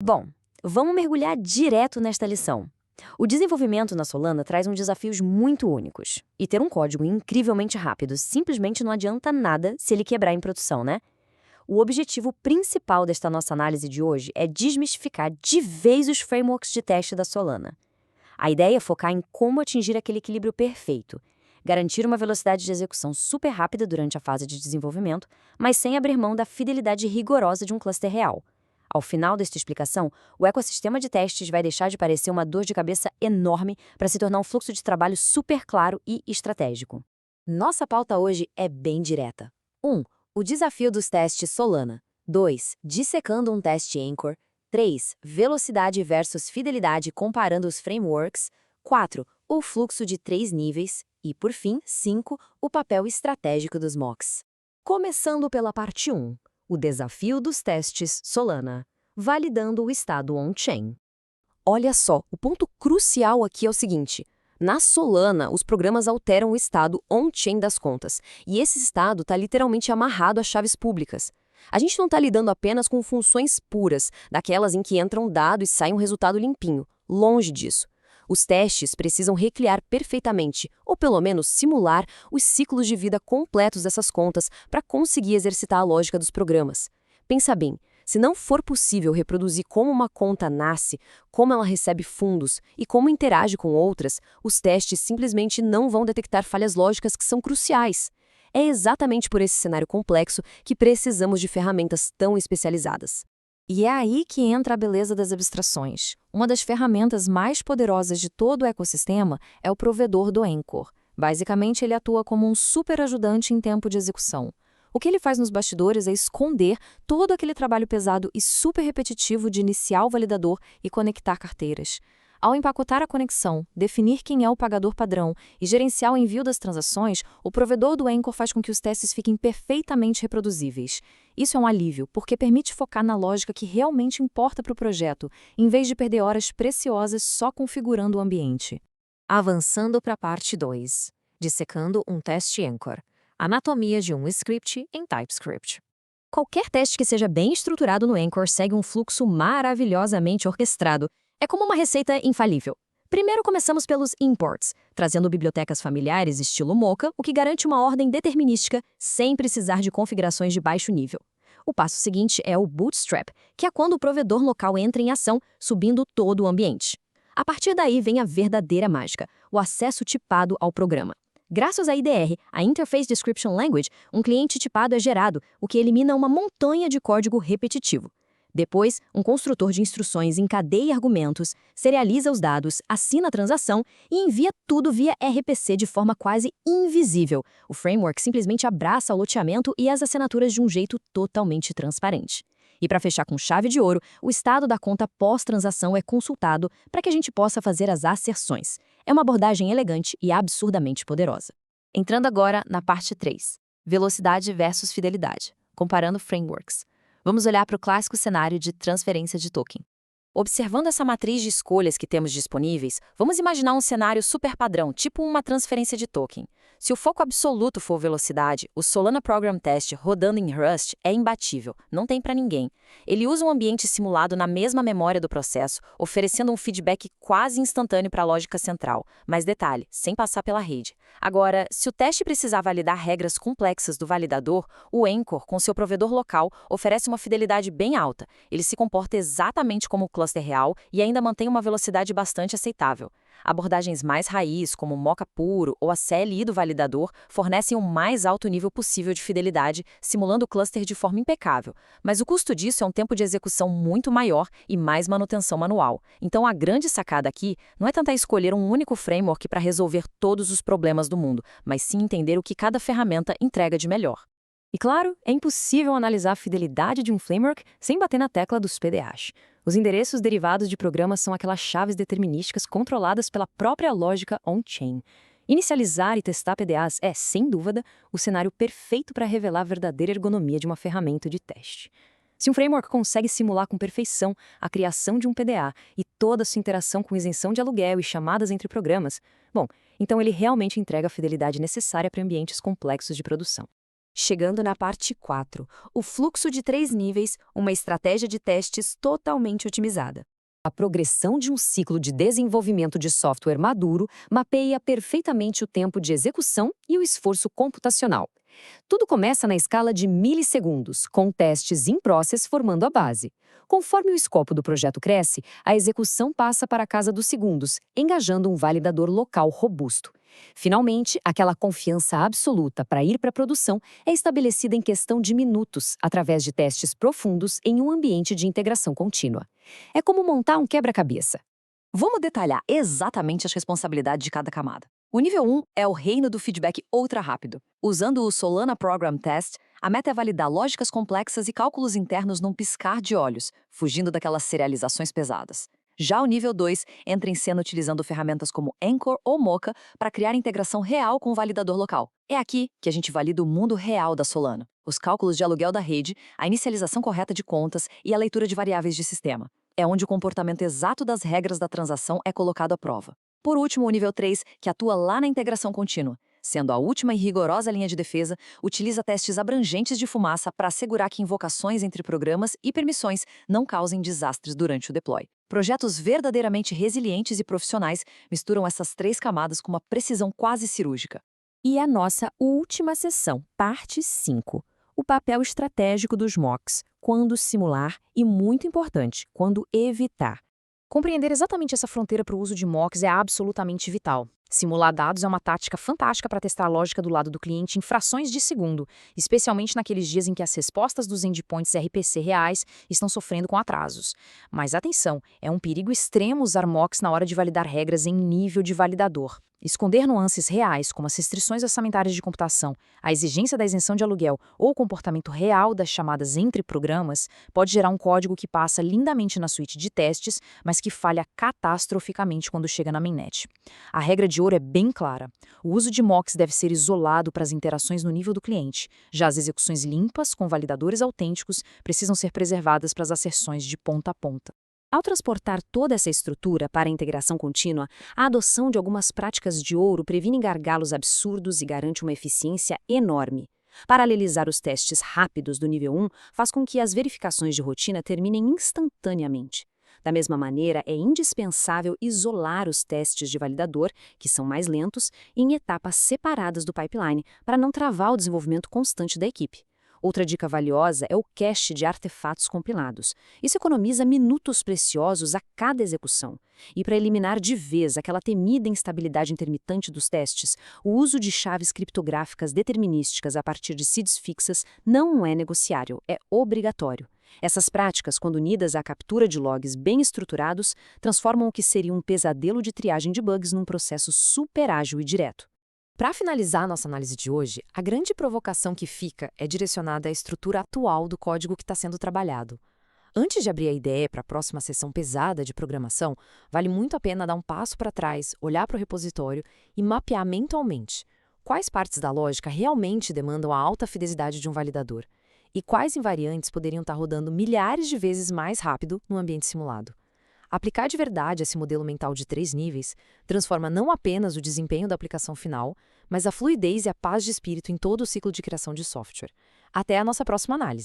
Bom, vamos mergulhar direto nesta lição. O desenvolvimento na Solana traz desafios muito únicos. E ter um código incrivelmente rápido simplesmente não adianta nada se ele quebrar em produção, né? O objetivo principal desta nossa análise de hoje é desmistificar de vez os frameworks de teste da Solana. A ideia é focar em como atingir aquele equilíbrio perfeito, garantir uma velocidade de execução super rápida durante a fase de desenvolvimento, mas sem abrir mão da fidelidade rigorosa de um cluster real. Ao final desta explicação, o ecossistema de testes vai deixar de parecer uma dor de cabeça enorme para se tornar um fluxo de trabalho super claro e estratégico. Nossa pauta hoje é bem direta. 1. O desafio dos testes Solana. 2. Dissecando um teste Anchor. 3. Velocidade versus fidelidade comparando os frameworks. 4. O fluxo de 3 níveis. E, por fim, 5. O papel estratégico dos mocks. Começando pela parte 1. O desafio dos testes Solana, validando o estado on-chain. Olha só, o ponto crucial aqui é o seguinte. Na Solana, os programas alteram o estado on-chain das contas, e esse estado está literalmente amarrado a chaves públicas. A gente não está lidando apenas com funções puras, daquelas em que entra um dado e sai um resultado limpinho. Longe disso. Os testes precisam recriar perfeitamente, ou pelo menos simular, os ciclos de vida completos dessas contas para conseguir exercitar a lógica dos programas. Pensa bem, se não for possível reproduzir como uma conta nasce, como ela recebe fundos e como interage com outras, os testes simplesmente não vão detectar falhas lógicas que são cruciais. É exatamente por esse cenário complexo que precisamos de ferramentas tão especializadas. E é aí que entra a beleza das abstrações. Uma das ferramentas mais poderosas de todo o ecossistema é o provedor do Anchor. Basicamente, ele atua como um super ajudante em tempo de execução. O que ele faz nos bastidores é esconder todo aquele trabalho pesado e super repetitivo de iniciar o validador e conectar carteiras. Ao empacotar a conexão, definir quem é o pagador padrão e gerenciar o envio das transações, o provedor do Anchor faz com que os testes fiquem perfeitamente reproduzíveis. Isso é um alívio, porque permite focar na lógica que realmente importa para o projeto, em vez de perder horas preciosas só configurando o ambiente. Avançando para a parte 2. Dissecando um teste Anchor. Anatomia de um script em TypeScript. Qualquer teste que seja bem estruturado no Anchor segue um fluxo maravilhosamente orquestrado. É como uma receita infalível. Primeiro começamos pelos imports, trazendo bibliotecas familiares estilo Mocha, o que garante uma ordem determinística sem precisar de configurações de baixo nível. O passo seguinte é o bootstrap, que é quando o provedor local entra em ação, subindo todo o ambiente. A partir daí vem a verdadeira mágica, o acesso tipado ao programa. Graças à IDR, a Interface Description Language, um cliente tipado é gerado, o que elimina uma montanha de código repetitivo. Depois, um construtor de instruções encadeia argumentos, serializa os dados, assina a transação e envia tudo via RPC de forma quase invisível. O framework simplesmente abraça o loteamento e as assinaturas de um jeito totalmente transparente. E para fechar com chave de ouro, o estado da conta pós-transação é consultado para que a gente possa fazer as asserções. É uma abordagem elegante e absurdamente poderosa. Entrando agora na parte 3. Velocidade versus fidelidade, comparando frameworks. Vamos olhar para o clássico cenário de transferência de token. Observando essa matriz de escolhas que temos disponíveis, vamos imaginar um cenário super padrão, tipo uma transferência de token. Se o foco absoluto for velocidade, o Solana Program Test rodando em Rust é imbatível, não tem para ninguém. Ele usa um ambiente simulado na mesma memória do processo, oferecendo um feedback quase instantâneo para a lógica central. Mas detalhe, sem passar pela rede. Agora, se o teste precisar validar regras complexas do validador, o Anchor, com seu provedor local, oferece uma fidelidade bem alta. Ele se comporta exatamente como o cluster real e ainda mantém uma velocidade bastante aceitável. Abordagens mais raiz, como o Mocha puro ou a CLI do validador, fornecem o mais alto nível possível de fidelidade, simulando o cluster de forma impecável. Mas o custo disso é um tempo de execução muito maior e mais manutenção manual. Então a grande sacada aqui não é tentar escolher um único framework para resolver todos os problemas do mundo, mas sim entender o que cada ferramenta entrega de melhor. E claro, é impossível analisar a fidelidade de um framework sem bater na tecla dos PDAs. Os endereços derivados de programas são aquelas chaves determinísticas controladas pela própria lógica on-chain. Inicializar e testar PDAs é, sem dúvida, o cenário perfeito para revelar a verdadeira ergonomia de uma ferramenta de teste. Se um framework consegue simular com perfeição a criação de um PDA e toda a sua interação com isenção de aluguel e chamadas entre programas, bom, então ele realmente entrega a fidelidade necessária para ambientes complexos de produção. Chegando na parte 4, o fluxo de 3 níveis, uma estratégia de testes totalmente otimizada. A progressão de um ciclo de desenvolvimento de software maduro mapeia perfeitamente o tempo de execução e o esforço computacional. Tudo começa na escala de milissegundos, com testes in process formando a base. Conforme o escopo do projeto cresce, a execução passa para a casa dos segundos, engajando um validador local robusto. Finalmente, aquela confiança absoluta para ir para a produção é estabelecida em questão de minutos, através de testes profundos em um ambiente de integração contínua. É como montar um quebra-cabeça. Vamos detalhar exatamente as responsabilidades de cada camada. O nível 1 é o reino do feedback ultra rápido. Usando o Solana Program Test, a meta é validar lógicas complexas e cálculos internos num piscar de olhos, fugindo daquelas serializações pesadas. Já o nível 2 entra em cena utilizando ferramentas como Anchor ou Mocha para criar integração real com o validador local. É aqui que a gente valida o mundo real da Solana, os cálculos de aluguel da rede, a inicialização correta de contas e a leitura de variáveis de sistema. É onde o comportamento exato das regras da transação é colocado à prova. Por último, o nível 3, que atua lá na integração contínua. Sendo a última e rigorosa linha de defesa, utiliza testes abrangentes de fumaça para assegurar que invocações entre programas e permissões não causem desastres durante o deploy. Projetos verdadeiramente resilientes e profissionais misturam essas 3 camadas com uma precisão quase cirúrgica. E a nossa última sessão, parte 5. O papel estratégico dos mocks, quando simular e, muito importante, quando evitar. Compreender exatamente essa fronteira para o uso de mocks é absolutamente vital. Simular dados é uma tática fantástica para testar a lógica do lado do cliente em frações de segundo, especialmente naqueles dias em que as respostas dos endpoints RPC reais estão sofrendo com atrasos. Mas atenção, é um perigo extremo usar mocks na hora de validar regras em nível de validador. Esconder nuances reais, como as restrições orçamentárias de computação, a exigência da isenção de aluguel ou o comportamento real das chamadas entre programas, pode gerar um código que passa lindamente na suíte de testes, mas que falha catastroficamente quando chega na mainnet. A regra de ouro é bem clara. O uso de mocks deve ser isolado para as interações no nível do cliente. Já as execuções limpas, com validadores autênticos, precisam ser preservadas para as asserções de ponta a ponta. Ao transportar toda essa estrutura para a integração contínua, a adoção de algumas práticas de ouro previne gargalos absurdos e garante uma eficiência enorme. Paralelizar os testes rápidos do nível 1 faz com que as verificações de rotina terminem instantaneamente. Da mesma maneira, é indispensável isolar os testes de validador, que são mais lentos, em etapas separadas do pipeline, para não travar o desenvolvimento constante da equipe. Outra dica valiosa é o cache de artefatos compilados. Isso economiza minutos preciosos a cada execução. E para eliminar de vez aquela temida instabilidade intermitente dos testes, o uso de chaves criptográficas determinísticas a partir de seeds fixas não é negociável, é obrigatório. Essas práticas, quando unidas à captura de logs bem estruturados, transformam o que seria um pesadelo de triagem de bugs num processo super ágil e direto. Para finalizar nossa análise de hoje, a grande provocação que fica é direcionada à estrutura atual do código que está sendo trabalhado. Antes de abrir a ideia para a próxima sessão pesada de programação, vale muito a pena dar um passo para trás, olhar para o repositório e mapear mentalmente quais partes da lógica realmente demandam a alta fidelidade de um validador e quais invariantes poderiam estar rodando milhares de vezes mais rápido no ambiente simulado. Aplicar de verdade esse modelo mental de 3 níveis transforma não apenas o desempenho da aplicação final, mas a fluidez e a paz de espírito em todo o ciclo de criação de software. Até a nossa próxima análise.